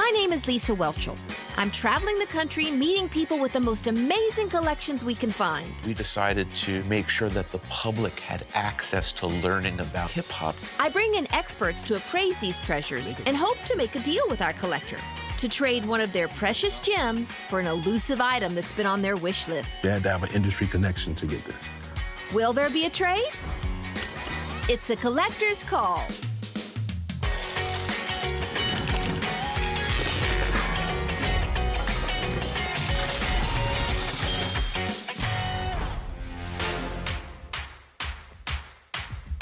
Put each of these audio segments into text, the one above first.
My name is Lisa Welchel. I'm traveling the country, meeting people with the most amazing collections we can find. We decided to make sure that the public had access to learning about hip-hop. I bring in experts to appraise these treasures and hope to make a deal with our collector to trade one of their precious gems for an elusive item that's been on their wish list. They had to have an industry connection to get this. Will there be a trade? It's the collector's call.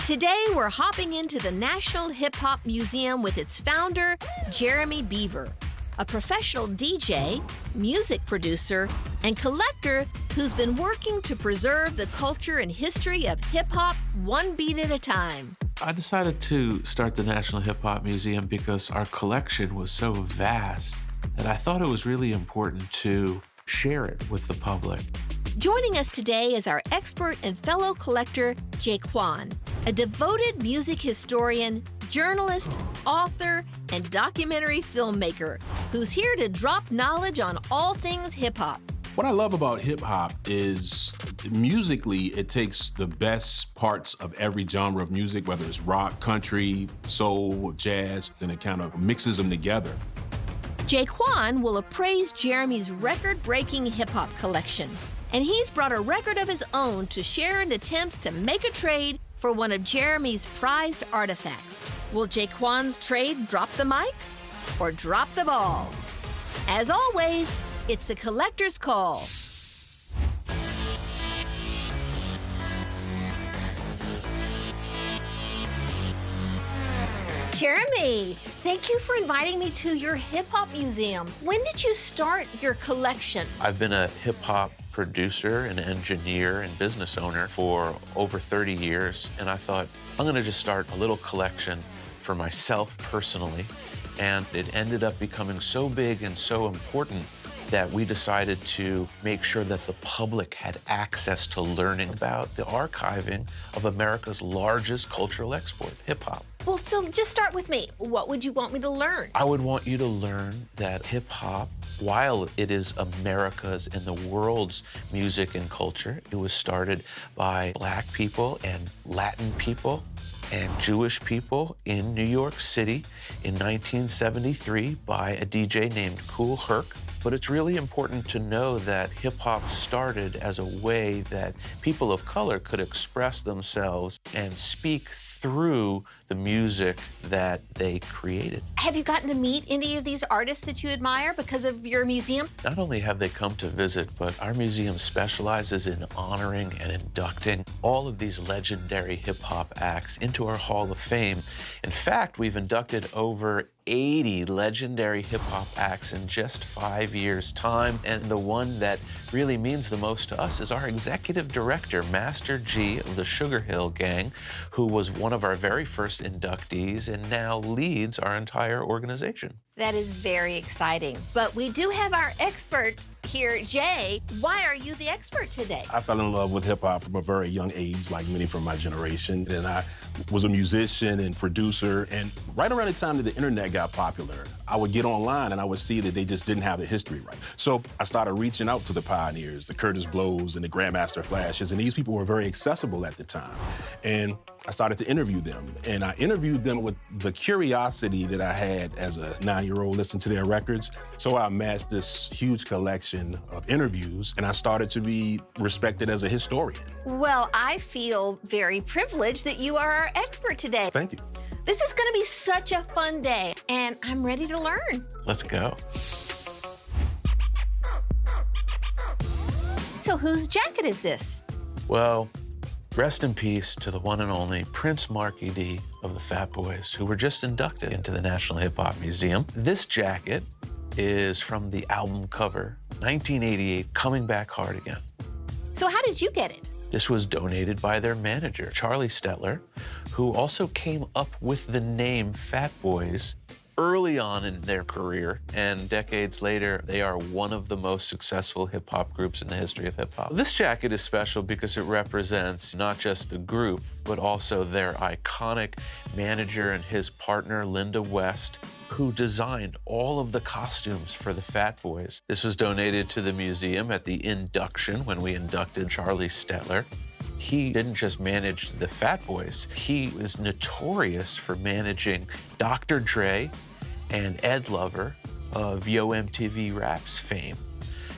Today, we're hopping into the National Hip Hop Museum with its founder, Jeremy Beaver, a professional DJ, music producer, and collector who's been working to preserve the culture and history of hip hop one beat at a time. I decided to start the National Hip Hop Museum because our collection was so vast that I thought it was really important to share it with the public. Joining us today is our expert and fellow collector, Quan, a devoted music historian, journalist, author, and documentary filmmaker who's here to drop knowledge on all things hip-hop. What I love about hip-hop is musically, it takes the best parts of every genre of music, whether it's rock, country, soul, jazz, and it kind of mixes them together. Quan will appraise Jeremy's record-breaking hip-hop collection, and he's brought a record of his own to share in attempts to make a trade for one of Jeremy's prized artifacts. Will Quan's trade drop the mic or drop the ball? As always, it's the collector's call. Jeremy, thank you for inviting me to your hip-hop museum. When did you start your collection? I've been a hip-hop producer and engineer and business owner for over 30 years, and I thought, I'm gonna just start a little collection for myself personally, and it ended up becoming so big and so important that we decided to make sure that the public had access to learning about the archiving of America's largest cultural export, hip-hop. Well, so just start with me. What would you want me to learn? I would want you to learn that hip-hop, while it is America's and the world's music and culture, it was started by Black people and Latin people and Jewish people in New York City in 1973 by a DJ named Kool Herc. But it's really important to know that hip-hop started as a way that people of color could express themselves and speak through the music that they created. Have you gotten to meet any of these artists that you admire because of your museum? Not only have they come to visit, but our museum specializes in honoring and inducting all of these legendary hip-hop acts into our Hall of Fame. In fact, we've inducted over 80 legendary hip-hop acts in just 5 years' time, and the one that really means the most to us is our executive director, Master G of the Sugar Hill Gang, who was one of our very first inductees and now leads our entire organization. That is very exciting. But we do have our expert here, Jay. Why are you the expert today? I fell in love with hip-hop from a very young age, like many from my generation. And I was a musician and producer. And right around the time that the internet got popular, I would get online and I would see that they just didn't have the history right. So I started reaching out to the pioneers, the Curtis Blows and the Grandmaster Flashes, and these people were very accessible at the time. And I started to interview them. And I interviewed them with the curiosity that I had as a 9-year-old listening to their records. So I amassed this huge collection of interviews, and I started to be respected as a historian. Well, I feel very privileged that you are our expert today. Thank you. This is gonna be such a fun day, and I'm ready to learn. Let's go. So whose jacket is this? Well, rest in peace to the one and only Prince Marky D of the Fat Boys, who were just inducted into the National Hip Hop Museum. This jacket is from the album cover, 1988, Coming Back Hard Again. So how did you get it? This was donated by their manager, Charlie Stetler, who also came up with the name Fat Boys early on in their career, and decades later, they are one of the most successful hip-hop groups in the history of hip-hop. This jacket is special because it represents not just the group, but also their iconic manager and his partner, Linda West, who designed all of the costumes for the Fat Boys. This was donated to the museum at the induction when we inducted Charlie Stetler. He didn't just manage the Fat Boys. He is notorious for managing Dr. Dre and Ed Lover of Yo MTV Raps fame.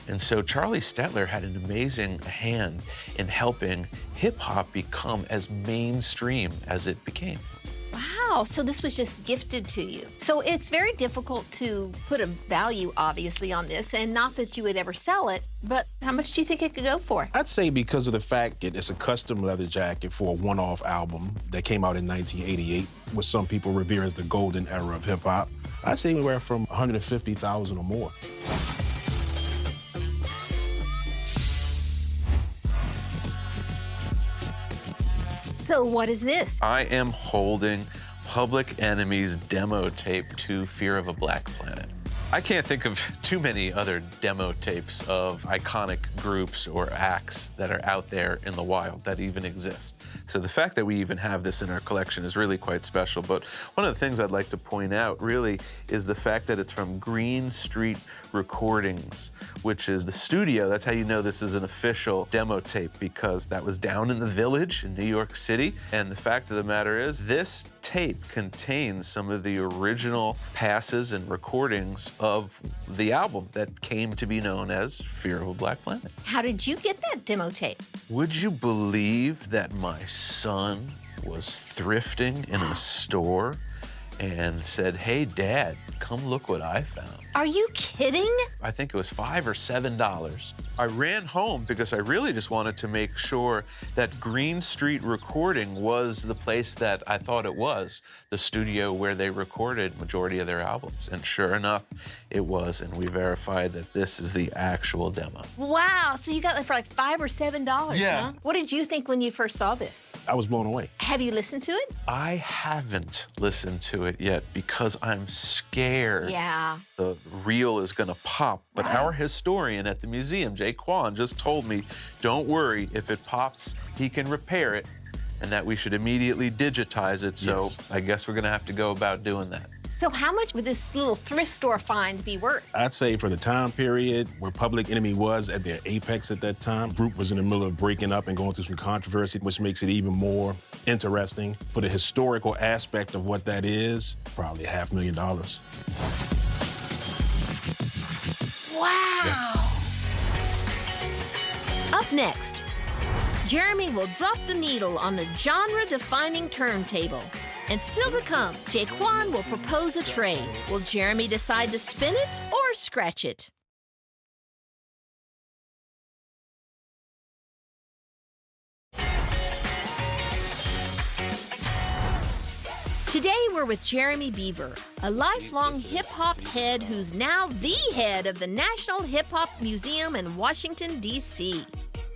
And so Charlie Stetler had an amazing hand in helping hip-hop become as mainstream as it became. Wow, so this was just gifted to you. So it's very difficult to put a value, obviously, on this, and not that you would ever sell it, but how much do you think it could go for? I'd say because of the fact that it's a custom leather jacket for a one-off album that came out in 1988, which some people revere as the golden era of hip-hop, I'd say anywhere from $150,000 or more. So what is this? I am holding Public Enemy's demo tape to Fear of a Black Planet. I can't think of too many other demo tapes of iconic groups or acts that are out there in the wild that even exist. So the fact that we even have this in our collection is really quite special. But one of the things I'd like to point out really is the fact that it's from Green Street Recordings, which is the studio. That's how you know this is an official demo tape, because that was down in the Village in New York City. And the fact of the matter is, this tape contains some of the original passes and recordings of the album that came to be known as Fear of a Black Planet. How did you get that demo tape? Would you believe that my son was thrifting in a store and said, "Hey, Dad, come look what I found"? Are you kidding? I think it was $5 or $7. I ran home because I really just wanted to make sure that Green Street Recording was the place that I thought it was, the studio where they recorded majority of their albums. And sure enough, it was, and we verified that this is the actual demo. Wow, so you got it for like $5 or $7, Yeah. huh? What did you think when you first saw this? I was blown away. Have you listened to it? I haven't listened to it yet because I'm scared Yeah. the reel is gonna pop. But our historian at the museum, Quan, just told me, don't worry, if it pops, he can repair it, and that we should immediately digitize it. So Yes. I guess we're gonna have to go about doing that. So how much would this little thrift store find be worth? I'd say for the time period where Public Enemy was at their apex at that time, the group was in the middle of breaking up and going through some controversy, which makes it even more interesting. For the historical aspect of what that is, probably $500,000. Wow. Yes. Up next, Jeremy will drop the needle on a genre-defining turntable. And still to come, Quan will propose a trade. Will Jeremy decide to spin it or scratch it? Today, we're with Jeremy Beaver, a lifelong hip-hop head who's now the head of the National Hip-Hop Museum in Washington, D.C.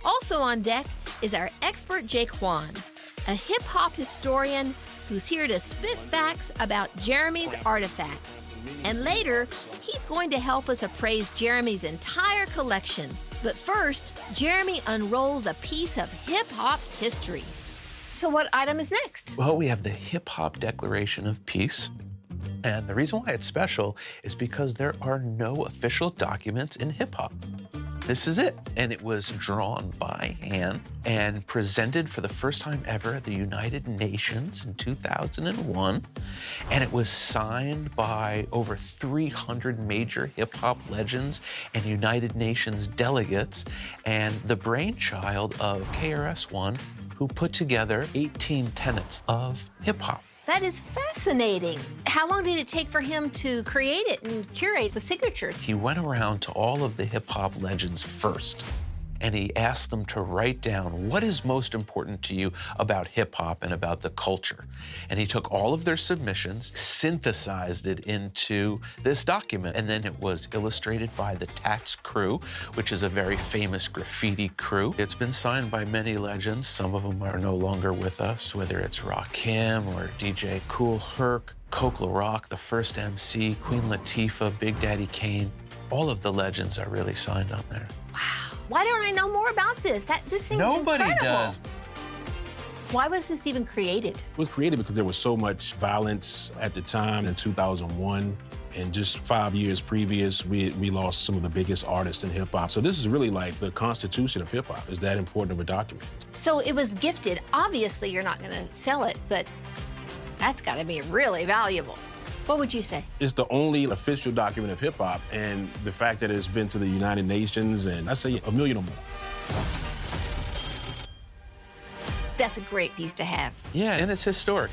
Also on deck is our expert Quan, a hip-hop historian who's here to spit facts about Jeremy's artifacts. And later, he's going to help us appraise Jeremy's entire collection. But first, Jeremy unrolls a piece of hip-hop history. So what item is next? Well, we have the Hip Hop Declaration of Peace. And the reason why it's special is because there are no official documents in hip hop. This is it. And it was drawn by hand and presented for the first time ever at the United Nations in 2001. And it was signed by over 300 major hip-hop legends and United Nations delegates, and the brainchild of KRS-One, who put together 18 tenets of hip-hop. That is fascinating. How long did it take for him to create it and curate the signatures? He went around to all of the hip-hop legends first, and he asked them to write down what is most important to you about hip-hop and about the culture. And he took all of their submissions, synthesized it into this document, and then it was illustrated by the Tats Crew, which is a very famous graffiti crew. It's been signed by many legends. Some of them are no longer with us, whether it's Rakim or DJ Kool Herc, Coke Rock, the first MC, Queen Latifah, Big Daddy Kane. All of the legends are really signed on there. Wow. Why don't I know more about this? This seems Nobody incredible. does. Why was this even created? It was created because there was so much violence at the time in 2001. And just 5 years previous, we lost some of the biggest artists in hip-hop. So this is really like the constitution of hip-hop. It's that important of a document. So it was gifted. Obviously, you're not going to sell it, but that's got to be really valuable. What would you say? It's the only official document of hip-hop, and the fact that it's been to the United Nations, and I say 1 million or more. That's a great piece to have. Yeah, and it's historic.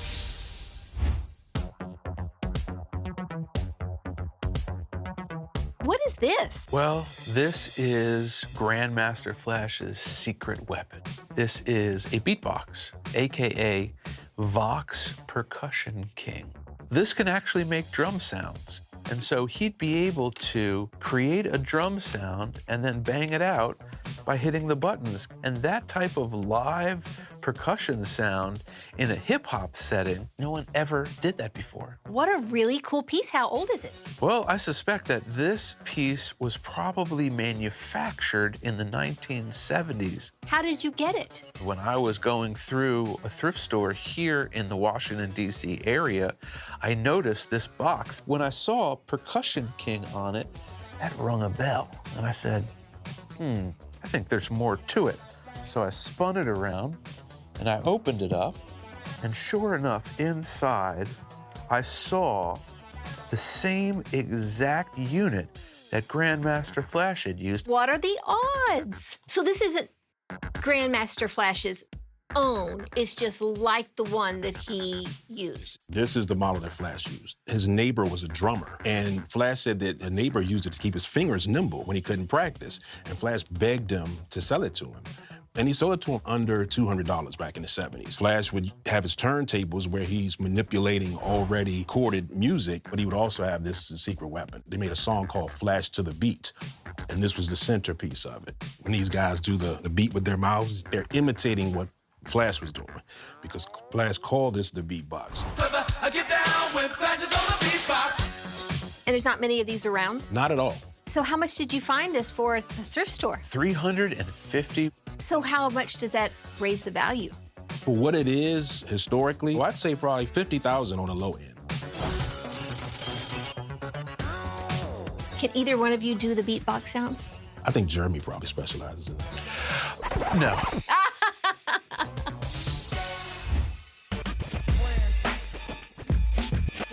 What is this? Well, this is Grandmaster Flash's secret weapon. This is a beatbox, AKA Vox Percussion King. This can actually make drum sounds. And so he'd be able to create a drum sound and then bang it out by hitting the buttons. And that type of live percussion sound in a hip-hop setting, no one ever did that before. What a really cool piece. How old is it? Well, I suspect that this piece was probably manufactured in the 1970s. How did you get it? When I was going through a thrift store here in the Washington, D.C. area, I noticed this box. When I saw Percussion King on it, that rung a bell. And I said, I think there's more to it. So I spun it around and I opened it up. And sure enough, inside, I saw the same exact unit that Grandmaster Flash had used. What are the odds? So this isn't Grandmaster Flash's own. It's just like the one that he used. This is the model that Flash used. His neighbor was a drummer, and Flash said that a neighbor used it to keep his fingers nimble when he couldn't practice, and Flash begged him to sell it to him. And he sold it to him under $200 back in the 70s. Flash would have his turntables where he's manipulating already chorded music, but he would also have this secret weapon. They made a song called Flash to the Beat, and this was the centerpiece of it. When these guys do the beat with their mouths, they're imitating what Flash was doing, because Flash called this the beatbox. I get down when Flash is on the beatbox. And there's not many of these around? Not at all. So how much did you find this for at the thrift store? $350. So how much does that raise the value? For what it is historically, well, I'd say probably $50,000 on the low end. Can either one of you do the beatbox sound? I think Jeremy probably specializes in it. No.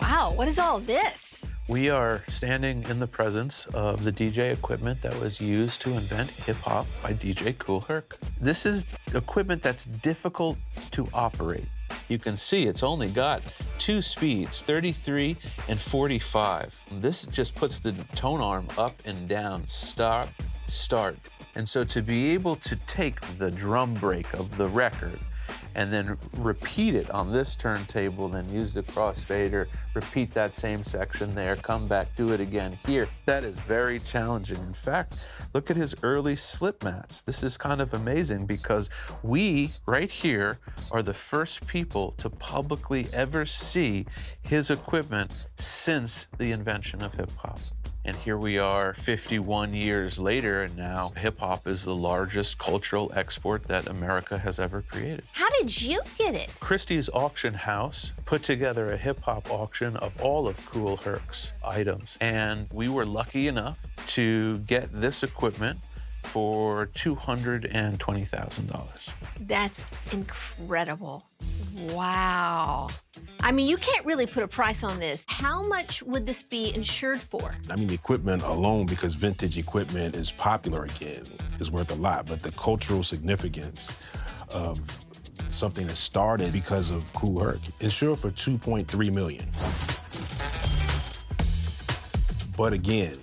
Wow, what is all this? We are standing in the presence of the DJ equipment that was used to invent hip-hop by DJ Kool Herc. This is equipment that's difficult to operate. You can see it's only got 2 speeds, 33 and 45. This just puts the tone arm up and down, stop, start. And so to be able to take the drum break of the record and then repeat it on this turntable, then use the crossfader, repeat that same section there, come back, do it again here. That is very challenging. In fact, look at his early slip mats. This is kind of amazing because we, right here, are the first people to publicly ever see his equipment since the invention of hip-hop. And here we are 51 years later, and now hip-hop is the largest cultural export that America has ever created. How did you get it? Christie's Auction House put together a hip-hop auction of all of Kool Herc's items, and we were lucky enough to get this equipment for $220,000. That's incredible. Wow. I mean, you can't really put a price on this. How much would this be insured for? I mean, the equipment alone, because vintage equipment is popular again, is worth a lot. But the cultural significance of something that started because of Kool Herc, insured for $2.3 million. But again,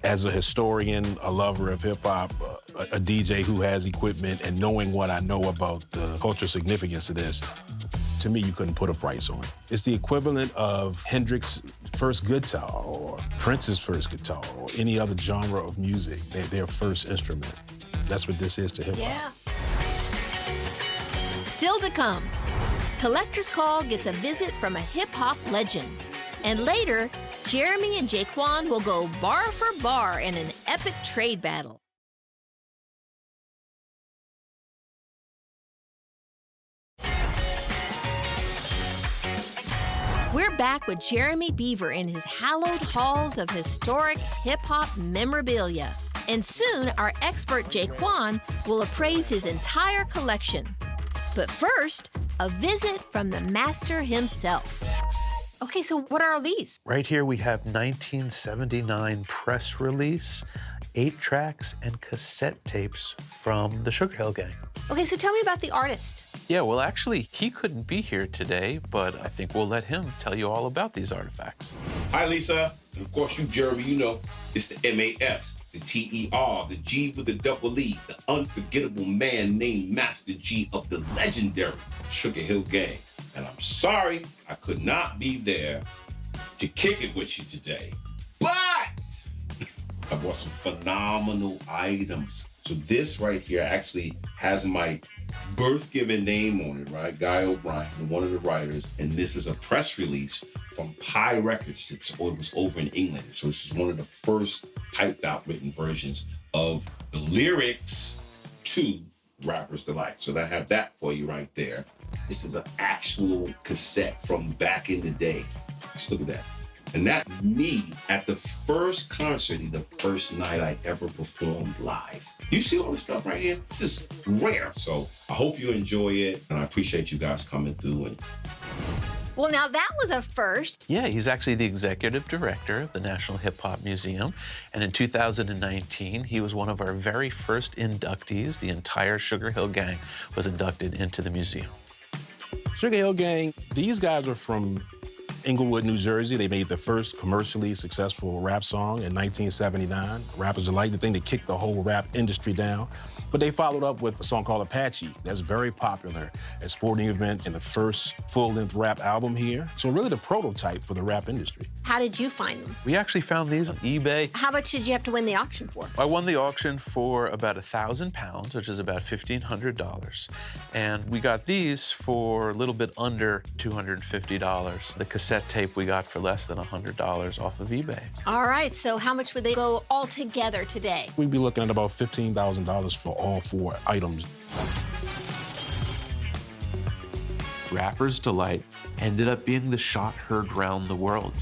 as a historian, a lover of hip-hop, a DJ who has equipment, and knowing what I know about the cultural significance of this, to me, you couldn't put a price on it. It's the equivalent of Hendrix's first guitar, or Prince's first guitar, or any other genre of music, their first instrument. That's what this is to hip-hop. Yeah. Still to come, Collector's Call gets a visit from a hip-hop legend. And later, Jeremy and Quan will go bar for bar in an epic trade battle. We're back with Jeremy Beaver in his hallowed halls of historic hip-hop memorabilia. And soon, our expert Quan will appraise his entire collection. But first, a visit from the master himself. Okay, so what are all these? Right here we have 1979 press release, 8 tracks, and cassette tapes from the Sugar Hill Gang. Okay, so tell me about the artist. Yeah, well, actually, he couldn't be here today, but I think we'll let him tell you all about these artifacts. Hi, Lisa. And of course, you, Jeremy, you know, it's the M-A-S, the T-E-R, the G with the double E, the unforgettable man named Master G of the legendary Sugar Hill Gang. And I'm sorry I could not be there to kick it with you today, but I bought some phenomenal items. So this right here actually has my birth-given name on it, right? Guy O'Brien, one of the writers, and this is a press release from Pi Records. It was over in England. So this is one of the first typed out written versions of the lyrics to Rapper's Delight. So I have that for you right there. This is an actual cassette from back in the day. Just look at that. And that's me at the first concert, the first night I ever performed live. You see all this stuff right here? This is rare. So I hope you enjoy it, and I appreciate you guys coming through. And Well, now that was a first. Yeah, he's actually the executive director of the National Hip Hop Museum. And in 2019, he was one of our very first inductees. The entire Sugar Hill Gang was inducted into the museum. Sugar Hill Gang, these guys are from Englewood, New Jersey. They made the first commercially successful rap song in 1979. Rapper's Delight, the thing that kicked the whole rap industry down. But they followed up with a song called Apache that's very popular at sporting events and the first full-length rap album here. So really the prototype for the rap industry. How did you find them? We actually found these on eBay. How much did you have to win the auction for? I won the auction for about £1,000, which is about $1,500. And we got these for a little bit under $250. The cassette tape we got for less than $100 off of eBay. All right, so how much would they go all together today? We'd be looking at about $15,000 for all 4 items. Rapper's Delight ended up being the shot heard round the world.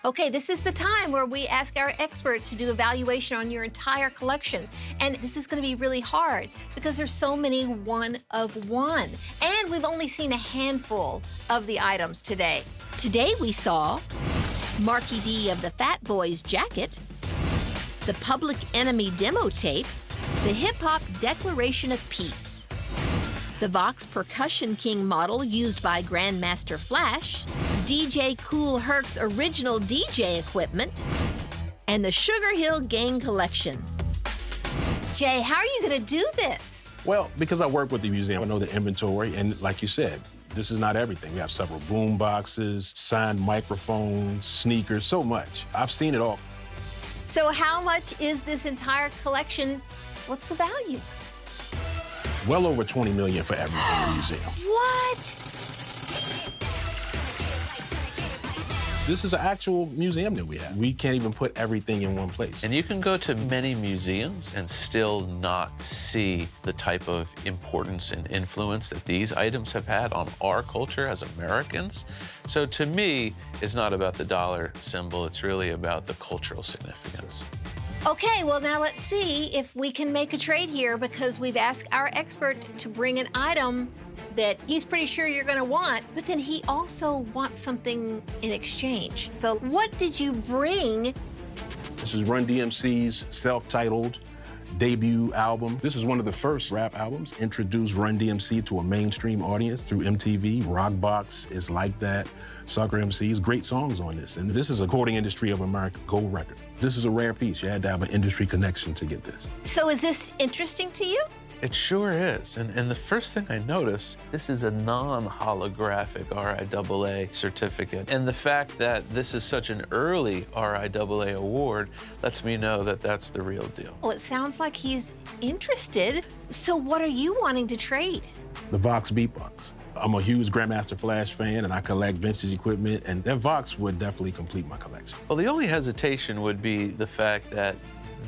Okay, this is the time where we ask our experts to do evaluation on your entire collection. And this is gonna be really hard because there's so many one of one. And we've only seen a handful of the items today. Today we saw Marky D of the Fat Boys jacket, the Public Enemy demo tape, the Hip Hop Declaration of Peace, the Vox Percussion King model used by Grandmaster Flash, DJ Kool Herc's original DJ equipment, and the Sugar Hill Gang collection. Jay, how are you gonna do this? Well, because I work with the museum, I know the inventory, and like you said, this is not everything. We have several boom boxes, signed microphones, sneakers, so much. I've seen it all. So how much is this entire collection? What's the value? Well over $20 million for everything in the museum. What? This is an actual museum that we have. We can't even put everything in one place. And you can go to many museums and still not see the type of importance and influence that these items have had on our culture as Americans. So to me, it's not about the dollar symbol, it's really about the cultural significance. Okay, well now let's see if we can make a trade here because we've asked our expert to bring an item that he's pretty sure you're gonna want, but then he also wants something in exchange. So what did you bring? This is Run DMC's self-titled debut album. This is one of the first rap albums, introduced Run DMC to a mainstream audience through MeTV. Rockbox is Like That, Sucker MCs, great songs on this. And this is a Recording Industry of America gold record. This is a rare piece. You had to have an industry connection to get this. So is this interesting to you? It sure is. And the first thing I noticed, this is a non-holographic RIAA certificate. And the fact that this is such an early RIAA award lets me know that that's the real deal. Well, it sounds like he's interested. So what are you wanting to trade? The Vox beatbox. I'm a huge Grandmaster Flash fan, and I collect vintage equipment, and that Vox would definitely complete my collection. Well, the only hesitation would be the fact that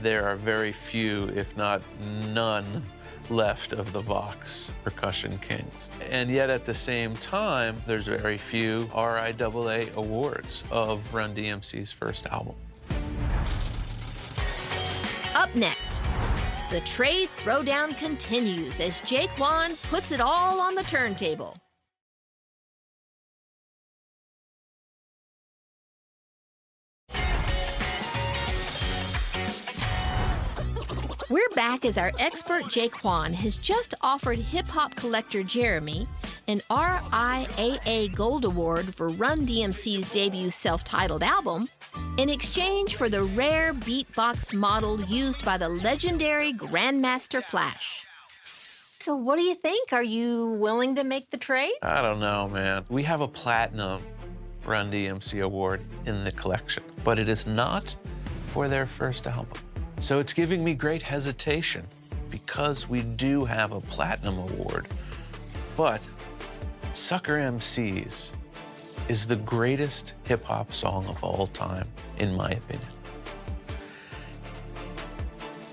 there are very few, if not none, left of the Vox Percussion Kings. And yet at the same time, there's very few RIAA awards of Run DMC's first album. Up next, the trade throwdown continues as Quan puts it all on the turntable. We're back as our expert Quan has just offered hip-hop collector Jeremy an RIAA Gold Award for Run DMC's debut self-titled album in exchange for the rare beatbox model used by the legendary Grandmaster Flash. So what do you think? Are you willing to make the trade? I don't know, man. We have a platinum Run DMC award in the collection, but it is not for their first album. So it's giving me great hesitation because we do have a platinum award, but Sucker MCs is the greatest hip-hop song of all time, in my opinion.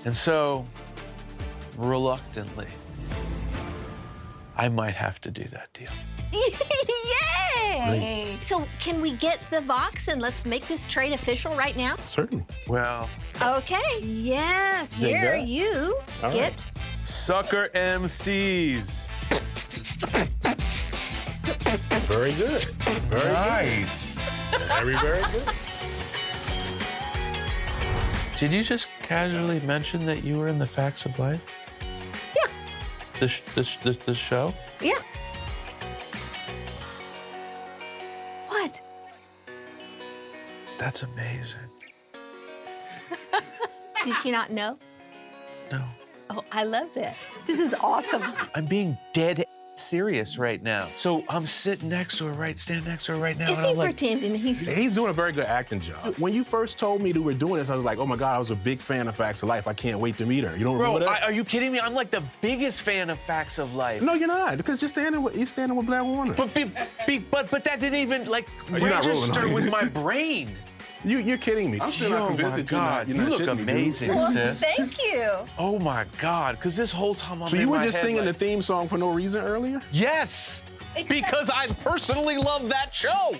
And so, reluctantly, I might have to do that deal. Yay! So can we get the Vox and let's make this trade official right now? Certainly. Well, Okay. Yes. Take Here that. you All get. right. Sucker MCs. Very good. Very Nice. good. Very, very good. did you just casually mention that you were in the Facts of Life? Yeah. The show? Yeah. What? That's amazing. Did you not know? No. Oh, I love that. This is awesome. I'm being dead serious right now. So I'm sitting next to her, stand next to her right now, Is and he I'm like, pretending he's... He's doing a very good acting job. When you first told me that we were doing this, I was like, oh my God, I was a big fan of Facts of Life. I can't wait to meet her. You don't bro, remember that? are you kidding me? I'm like the biggest fan of Facts of Life. No, you're not, because you're standing with Black Warner. But that didn't even like You're not rolling, register are you? with my brain. You're kidding me. I'm still not Oh convinced my that God, you're you not look shitting me, dude. amazing, Well, sis. thank you. Oh my God, because this whole time I'm So in you were my just head singing like, the theme song for no reason earlier? Yes, Except- because I personally love that show.